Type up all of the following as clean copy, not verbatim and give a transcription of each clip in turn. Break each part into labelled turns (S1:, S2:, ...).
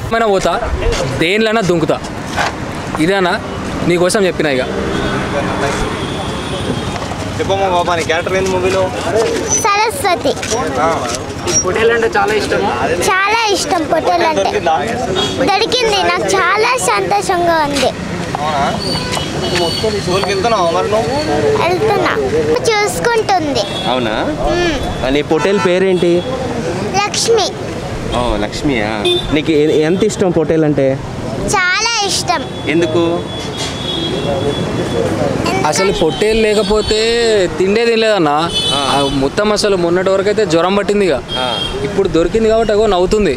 S1: ఏమైనా పోతా దేనిలైనా దుంకుతా ఇదేనా నీకోసం చెప్పిన ఇక
S2: చెప్పమ్మా బాబా నీ క్యారెక్టర్ ఏంది మూవీలో?
S3: సరస్వతి.
S1: పొట్టేలు అంటే చాలా ఇష్టం.
S3: చాలా ఇష్టం పొట్టేలు అంటే. దొరికింది, నాకు చాలా సంతోషంగా ఉంది. వెళ్తున్నా, చూసుకుంటుంది.
S2: అవునా? నీ పొట్టేలు పేరేంటి?
S3: లక్ష్మి.
S2: లక్ష్మియా? నీకు ఎంత ఇష్టం పొట్టేలు అంటే?
S3: చాలా ఇష్టం.
S2: ఎందుకు?
S1: అసలు పొట్టేలు లేకపోతే తిండే తినలేదన్నా. మొత్తం అసలు మొన్నటి వరకు అయితే జ్వరం పట్టింది. ఇక ఇప్పుడు దొరికింది కాబట్టి అగో నవ్వుతుంది.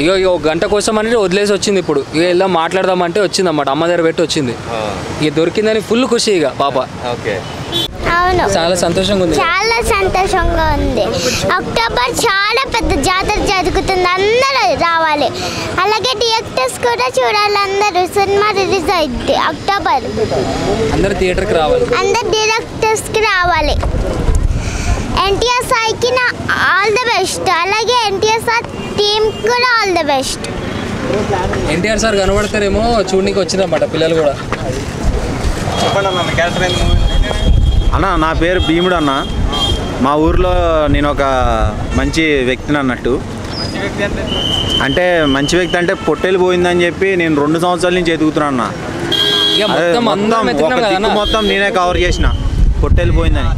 S1: ఇక ఒక గంట కోసం అనేది వదిలేసి వచ్చింది. ఇప్పుడు ఇక వెళ్దాం మాట్లాడదామంటే వచ్చింది అన్నమాట. అమ్మ దగ్గర పెట్టి వచ్చింది. ఇక దొరికిందని ఫుల్ ఖుషి ఇక పాప.
S3: అవును,
S1: చాలా సంతోషంగా ఉంది.
S3: చాలా సంతోషంగా ఉంది. అక్టోబర్ చాలా పెద్ద జాతర జరుగుతుంది, అందరూ రావాలి. అలాగే థియేటర్స్ కూడా చూడాలి అందరూ. సినిమా రిలీజ్ అయింది అక్టోబర్.
S1: అందరు థియేటర్కి రావాలి,
S3: అందరు థియేటర్స్కి రావాలి. ఎన్టీఆర్ సాయికి నా ఆల్ ద బెస్ట్. అలాగే ఎన్టీఆర్ సార్ టీమ్ కూడా all the best.
S1: NTR sir కనబడతారేమో చూడడానికి వచ్చిందన్నమాట పిల్లలు కూడా.
S4: అన్న నా పేరు భీముడు అన్న. మా ఊర్లో నేను ఒక మంచి వ్యక్తిని అన్నట్టు. అంటే మంచి వ్యక్తి అంటే పొట్టేలు పోయిందని చెప్పి నేను 2 సంవత్సరాల నుంచి ఎదుగుతున్నాను అన్న. మొత్తం నేనే కవర్ చేసిన పొట్టేలు పోయిందని.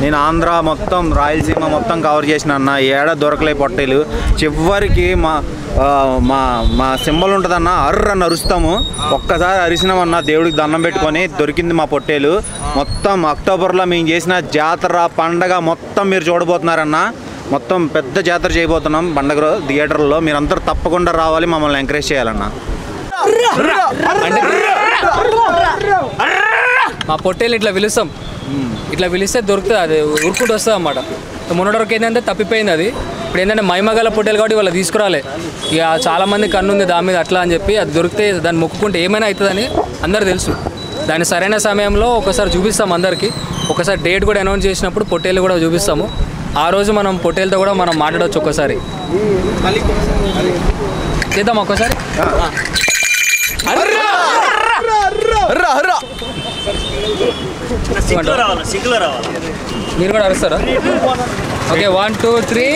S4: నేను ఆంధ్ర మొత్తం రాయలసీమ మొత్తం కవర్ చేసిన అన్న. ఏడా దొరకలే పొట్టేలు. చివరికి మా సింబల్ ఉంటుందన్న, అర్రని అరుస్తాము. ఒక్కసారి అరిసినామన్నా దేవుడికి దండం పెట్టుకొని దొరికింది మా పొట్టేలు. మొత్తం అక్టోబర్లో మేము చేసిన జాతర పండగ మొత్తం మీరు చూడబోతున్నారన్న. మొత్తం పెద్ద జాతర చేయబోతున్నాం పండగ థియేటర్లో. మీరందరూ తప్పకుండా రావాలి, మమ్మల్ని ఎంకరేజ్ చేయాలన్న.
S1: మా పొట్టేలు ఇట్లా పిలుస్తాం, ఇట్లా పిలిస్తే దొరుకుతుంది. అది ఉరుకుంటూ వస్తుంది అన్నమాట. మొన్నటి వరకు ఏంటంటే తప్పిపోయింది అది. ఇప్పుడు ఏంటంటే మైమగల పొట్టేలు కాబట్టి వాళ్ళు తీసుకురాలే. ఇక చాలామంది కన్నుంది దాని మీద అట్లా అని చెప్పి అది దొరికితే దాన్ని మొక్కుకుంటే ఏమైనా అవుతుందని అందరూ తెలుసు. దాన్ని సరైన సమయంలో ఒకసారి చూపిస్తాం అందరికీ. ఒకసారి డేట్ కూడా అనౌన్స్ చేసినప్పుడు పొట్టేలు కూడా చూపిస్తాము. ఆ రోజు మనం పొట్టేలతో కూడా మనం మాట్లాడవచ్చు. ఒక్కసారి చేద్దాం, ఒక్కసారి మీరు కూడా అరుస్తారా? ఓకే, 1 2 3.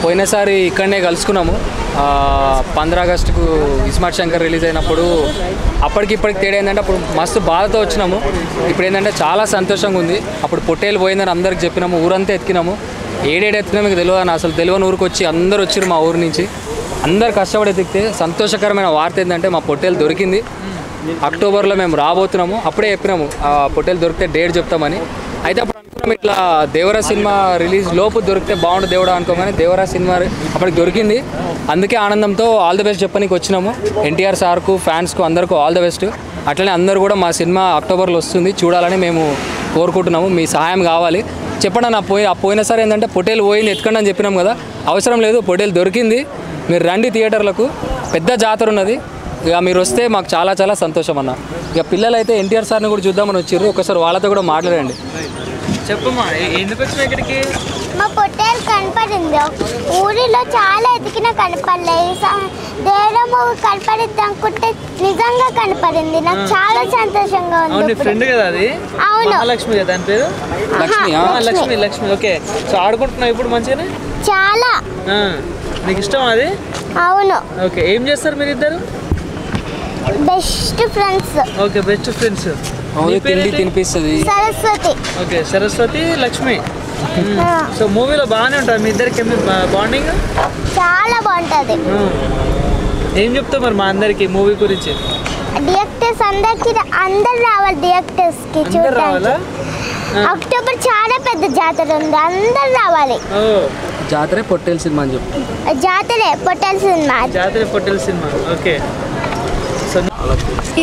S1: పోయినసారి ఇక్కడనే కలుసుకున్నాము. 15 ఆగస్టుకు ఇస్మార్ట్ శంకర్ రిలీజ్ అయినప్పుడు. అప్పటికి ఇప్పటికి తేడా ఏంటంటే అప్పుడు మస్తు బాధతో వచ్చినాము. ఇప్పుడు ఏంటంటే చాలా సంతోషంగా ఉంది. అప్పుడు పొట్టేలు పోయిందని అందరికి చెప్పినాము, ఊరంతా ఎత్తికినాము. ఏడేడు ఎత్తుకున్నా మీకు తెలియదు అని అసలు తెలియని ఊరికి వచ్చి అందరు వచ్చారు మా ఊరు నుంచి. అందరు కష్టపడి ఎత్తికితే సంతోషకరమైన వార్త ఏంటంటే మా పొట్టేలు దొరికింది. అక్టోబర్లో మేము రాబోతున్నాము. అప్పుడే చెప్పినాము ఆ పొట్టేలు దొరికితే డేట్ చెప్తామని. అయితే అప్పుడు అనుకున్నాం ఇట్లా దేవరా సినిమా రిలీజ్ లోపు దొరికితే బాగుండు దేవుడా అనుకోగానే దేవరా సినిమా అప్పటికి దొరికింది. అందుకే ఆనందంతో ఆల్ ది బెస్ట్ చెప్పడానికి వచ్చినాము. ఎన్టీఆర్ సార్కు, ఫ్యాన్స్కు అందరికీ ఆల్ ది బెస్ట్. అట్లనే అందరూ కూడా మా సినిమా అక్టోబర్లో వస్తుంది, చూడాలని మేము కోరుకుంటున్నాము. మీ సహాయం కావాలి. చెప్పండి అన్న. పోయినసారి ఏంటంటే పొట్టేలు పోయింది ఎత్తుకండి అని చెప్పినాం కదా, అవసరం లేదు, పొట్టేలు దొరికింది. మీరు రండి థియేటర్లకు, పెద్ద జాతర ఉన్నది. ఇక మీరు వస్తే మాకు చాలా చాలా సంతోషం అన్న. ఇక పిల్లలు అయితే ఎన్టీఆర్ సార్ని కూడా చూద్దామని వచ్చారు. ఒకసారి వాళ్ళతో కూడా మాట్లాడండి.
S5: చెప్పమ్మా, ఎందుకు వచ్చినా ఇక్కడికి?
S3: మా పొట్టేలు కనపడింది. ఊరిలో చాలా ఎదిగినా కనపడలేదు. దేవుడు కనపడిద్ది అనుకుంటే నిజంగా కనపడింది. నాకు చాలా సంతోషంగా ఉంది.
S5: ఫ్రెండ్ కదా అది?
S3: అవును,
S5: మహాలక్ష్మి కదా దాని పేరు? లక్ష్మి. లక్ష్మి. ఓకే, సో ఆడుకుంటున్నావు ఇప్పుడు మంచిగానే?
S3: చాలా.
S5: నీకు ఇష్టం అది?
S3: అవును.
S5: ఓకే, ఏం చేస్తారు మీరు ఇద్దరు?
S3: Best friends.
S5: Okay, best friends.
S1: తినిపిస్తుంది.
S3: సరస్వతి.
S5: ఓకే, సరస్వతి, లక్ష్మి. సో మూవీలో బాగానే ఉంటుంది మీ ఇద్దరికి బాండింగ్?
S3: చాలా బాగుంటుంది.
S5: ఏం చెప్తావు మరి మా అందరికి మూవీ గురించి?
S3: థియేటర్స్ అందరు రావాలి థియేటర్స్కి చూడాలి. అక్టోబర్ చాలా పెద్ద జాతర ఉంది, అందరు రావాలి.
S1: జాతరే పొట్టేలు సినిమా అని చెప్పి.
S3: జాతరే పొట్టేలు సినిమా.
S5: జాతరే పొట్టేలు సినిమా. ఓకే,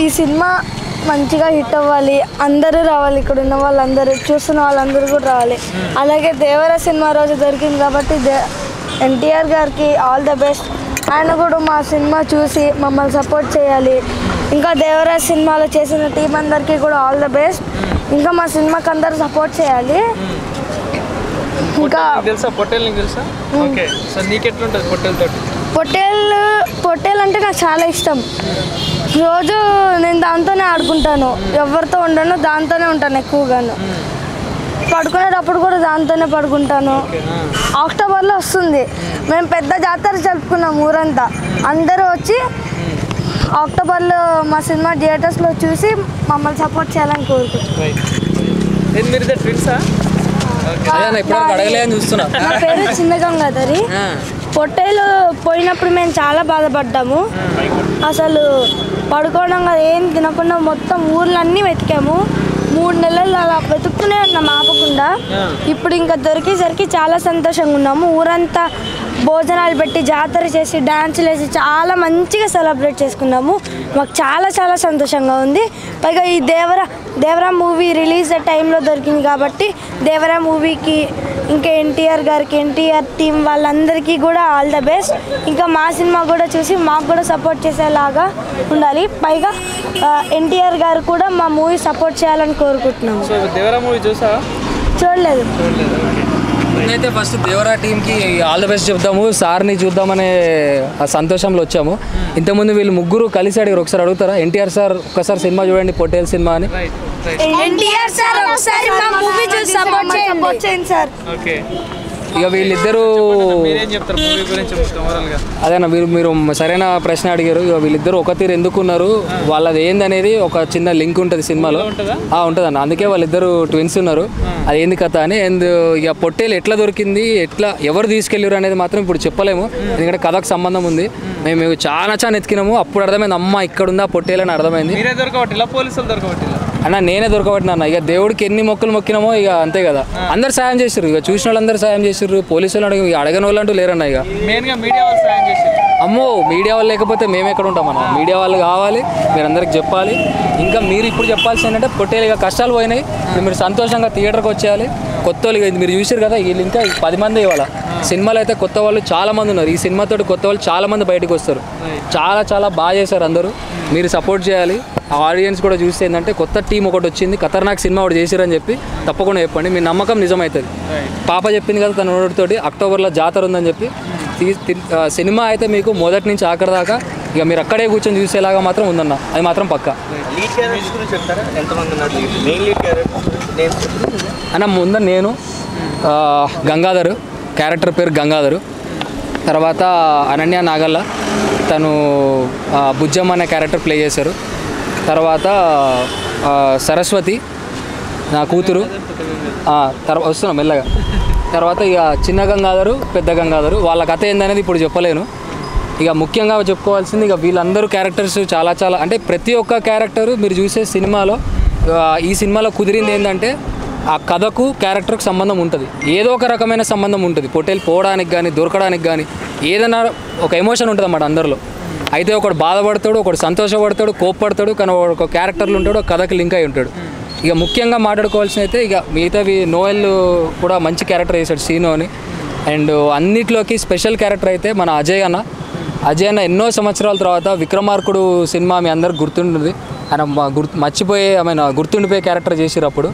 S6: ఈ సినిమా మంచిగా హిట్ అవ్వాలి, అందరూ రావాలి. ఇక్కడ ఉన్న వాళ్ళందరూ, చూస్తున్న వాళ్ళందరూ కూడా రావాలి. అలాగే దేవరా సినిమా రోజు దొరికింది కాబట్టి ఎన్టీఆర్ గారికి ఆల్ ద బెస్ట్. ఆయన కూడా మా సినిమా చూసి మమ్మల్ని సపోర్ట్ చేయాలి. ఇంకా దేవరా సినిమాలో చేసిన టీం అందరికీ కూడా ఆల్ ద బెస్ట్. ఇంకా మా సినిమాకి అందరూ సపోర్ట్ చేయాలి. ఇంకా
S5: తెలుసా పొట్టేల్ నీకు తెలుసా? ఓకే, సో నీకు ఎట్లుంటుంది పొట్టేల్ తోటి?
S6: పొట్టేల్ అంటే నాకు చాలా ఇష్టం. రోజు నేను దాంతోనే ఆడుకుంటాను, ఎవరితో ఉండను, దాంతోనే ఉంటాను ఎక్కువగాను. పడుకునేటప్పుడు కూడా దాంతోనే పడుకుంటాను. అక్టోబర్లో వస్తుంది, మేము పెద్ద జాతర జరుపుకున్నాం ఊరంతా. అందరూ వచ్చి అక్టోబర్లో మా సినిమా థియేటర్స్లో చూసి మమ్మల్ని సపోర్ట్ చేయాలని కోరుకుంటున్నాను.
S5: మీరు ట్విన్సా?
S1: చూస్తున్నా.
S6: నా పేరు చిన్న గంగాధరి. పొట్టేలు పోయినప్పుడు మేము చాలా బాధపడ్డాము. అసలు పడుకోవడం కదా, ఏం తినకుండా మొత్తం ఊర్లన్నీ వెతికాము. 3 నెలలు అలా వెతుక్కునే ఉన్నాం ఆపకుండా. ఇప్పుడు ఇంకా దొరికేసరికి చాలా సంతోషంగా ఉన్నాము. ఊరంతా భోజనాలు పెట్టి జాతర చేసి డ్యాన్సులు వేసి చాలా మంచిగా సెలబ్రేట్ చేసుకున్నాము. మాకు చాలా చాలా సంతోషంగా ఉంది. పైగా ఈ దేవరా మూవీ రిలీజ్ టైంలో దొరికింది కాబట్టి దేవరా మూవీకి ఇంకా ఎన్టీఆర్ గారికి, ఎన్టీఆర్ టీం వాళ్ళందరికీ కూడా ఆల్ ద బెస్ట్. ఇంకా మా సినిమా కూడా చూసి మాకు కూడా సపోర్ట్ చేసేలాగా ఉండాలి. పైగా ఎన్టీఆర్ గారు కూడా మా మూవీ సపోర్ట్ చేయాలని కోరుకుంటున్నాము.
S5: దేవరా మూవీ చూసా?
S6: చూడలేదు.
S1: అయితే ఫస్ట్ దేవరా టీంకి ఆల్ ద బెస్ట్ చెప్తాము. సార్ని చూద్దామనే ఆ సంతోషంలో వచ్చాము. ఇంతకుముందు వీళ్ళు ముగ్గురు కలిసి అడిగారు, ఒకసారి అడుగుతారా? ఎన్టీఆర్ సార్ ఒక్కసారి సినిమా చూడండి, పొట్టేల్ సినిమా అని.
S6: ఎన్టీఆర్ సార్ ఒకసారి మా మూవీ చూసి సపోర్ట్ చేయండి సార్.
S5: ఓకే,
S1: ఇక వీళ్ళిద్దరూ అదేనా మీరు సరైన ప్రశ్న అడిగారు. ఇక వీళ్ళిద్దరు ఒక తీరు ఎందుకున్నారు, వాళ్ళది ఏందనేది ఒక చిన్న లింక్ ఉంటుంది సినిమాలో. ఉంటుందన్న, అందుకే వాళ్ళిద్దరు ట్విన్స్ ఉన్నారు. అది ఏంది కథ అని. అండ్ ఇక పొట్టేలు ఎట్లా దొరికింది, ఎవరు తీసుకెళ్ళారు అనేది మాత్రం ఇప్పుడు చెప్పలేము, ఎందుకంటే కథకు సంబంధం ఉంది. మేము చాలా ఎత్తికినాము. అప్పుడు అర్థమైంది, అమ్మ ఇక్కడ ఉందా పొట్టేలు అని అర్థమైంది. అన్న నేనే దొరకబట్టినా అన్న. ఇక దేవుడికి ఎన్ని మొక్కలు మొక్కినామో ఇక అంతే కదా. అందరు సాయం చేసారు, ఇక చూసిన వాళ్ళందరూ సాయం చేసారు. పోలీసులు అడగని వాళ్ళు అంటూ లేరన్న. ఇక అమ్మో, మీడియా వాళ్ళు లేకపోతే మేము ఎక్కడ ఉంటామన్నా? మీడియా వాళ్ళు కావాలి, మీరు అందరికి చెప్పాలి. ఇంకా మీరు ఇప్పుడు చెప్పాల్సి ఏంటంటే పొట్టేలు ఇక కష్టాలు పోయినాయి, ఇప్పుడు మీరు సంతోషంగా థియేటర్కి వచ్చేయాలి. కొత్త వాళ్ళు ఇక మీరు చూసారు కదా, వీళ్ళు ఇంకా 10 మంది ఇవాళ సినిమాలో అయితే కొత్త వాళ్ళు చాలా మంది ఉన్నారు. ఈ సినిమాతో కొత్త వాళ్ళు చాలా మంది బయటకు వస్తారు. చాలా బాగా చేశారు అందరూ. మీరు సపోర్ట్ చేయాలి. ఆడియన్స్ కూడా చూస్తే ఏంటంటే కొత్త టీం ఒకటి వచ్చింది, ఖతర్నాక్ సినిమా ఒకటి చేశారని చెప్పి తప్పకుండా చెప్పండి. మీ నమ్మకం నిజమవుతుంది. పాప చెప్పింది కదా తన నోటితోటి అక్టోబర్లో జాతర ఉందని చెప్పి. సినిమా అయితే మీకు మొదటి నుంచి ఆఖరి దాకా ఇక మీరు అక్కడే కూర్చొని చూసేలాగా మాత్రం ఉందన్న, అది మాత్రం పక్కా. అన్న ముందు నేను గంగాధర్, క్యారెక్టర్ పేరు గంగాధరు. తర్వాత అనన్య నాగల్ల, తను బుజ్జమ్మ అనే క్యారెక్టర్ ప్లే చేశారు. తర్వాత సరస్వతి నా కూతురు, వస్తున్నాం మెల్లగా. తర్వాత ఇక చిన్న గంగాధరు, పెద్ద గంగాధరు, వాళ్ళ కథ ఏందనేది ఇప్పుడు చెప్పలేను. ఇక ముఖ్యంగా చెప్పుకోవాల్సింది ఇక వీళ్ళందరూ క్యారెక్టర్స్ చాలా అంటే ప్రతి ఒక్క క్యారెక్టరు మీరు చూసే సినిమాలో, ఈ సినిమాలో కుదిరింది ఏంటంటే ఆ కథకు క్యారెక్టర్కి సంబంధం ఉంటుంది, ఏదో ఒక రకమైన సంబంధం ఉంటుంది. పొట్టేలు పోవడానికి కానీ దొరకడానికి కానీ ఏదైనా ఒక ఎమోషన్ ఉంటుంది అన్నమాట అందరిలో. అయితే ఒకడు బాధపడతాడు, ఒకడు సంతోషపడతాడు, కోప్పడతాడు, కానీ ఒక క్యారెక్టర్లు ఉంటాడు, ఒక కథకి లింక్ అయి ఉంటాడు. ఇక ముఖ్యంగా మాట్లాడుకోవాల్సిన అయితే ఇక మిగతావి నోయల్ కూడా మంచి క్యారెక్టర్ చేశాడు సీను అని. అండ్ అన్నిట్లోకి స్పెషల్ క్యారెక్టర్ అయితే మన అజయ్ అన్న ఎన్నో సంవత్సరాల తర్వాత విక్రమార్కుడు సినిమా మీ అందరికి గుర్తుంటుంది. ఆయన గుర్తుండిపోయే క్యారెక్టర్ చేసారు అప్పుడు.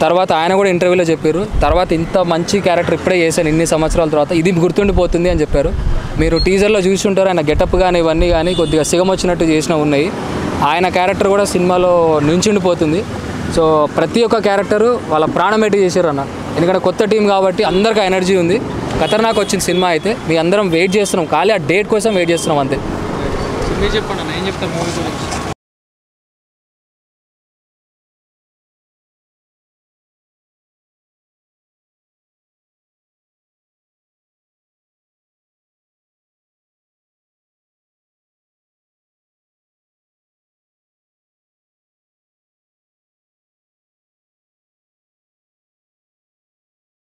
S1: తర్వాత ఆయన కూడా ఇంటర్వ్యూలో చెప్పారు, తర్వాత ఇంత మంచి క్యారెక్టర్ ఇప్పుడే చేశాను ఇన్ని సంవత్సరాల తర్వాత, ఇది గుర్తుండిపోతుంది అని చెప్పారు. మీరు టీజర్లో చూసుంటారు, ఆయన గెటప్ కానీ ఇవన్నీ కానీ కొద్దిగా సిగం వచ్చినట్టు చేసినవి ఉన్నాయి. ఆయన క్యారెక్టర్ కూడా సినిమాలో నుంచుండిపోతుంది. సో ప్రతి ఒక్క క్యారెక్టరు వాళ్ళ ప్రాణం పెట్టి చేశారు అన్న, ఎందుకంటే కొత్త టీం కాబట్టి అందరికీ ఎనర్జీ ఉంది. ఖతర్నాక్ వచ్చిన సినిమా అయితే మీ అందరం వెయిట్ చేస్తున్నాం, ఖాళీ ఆ డేట్ కోసం వెయిట్ చేస్తున్నాం అంతే.
S5: చెప్పండి, ఏం చెప్తారు మూవీ గురించి?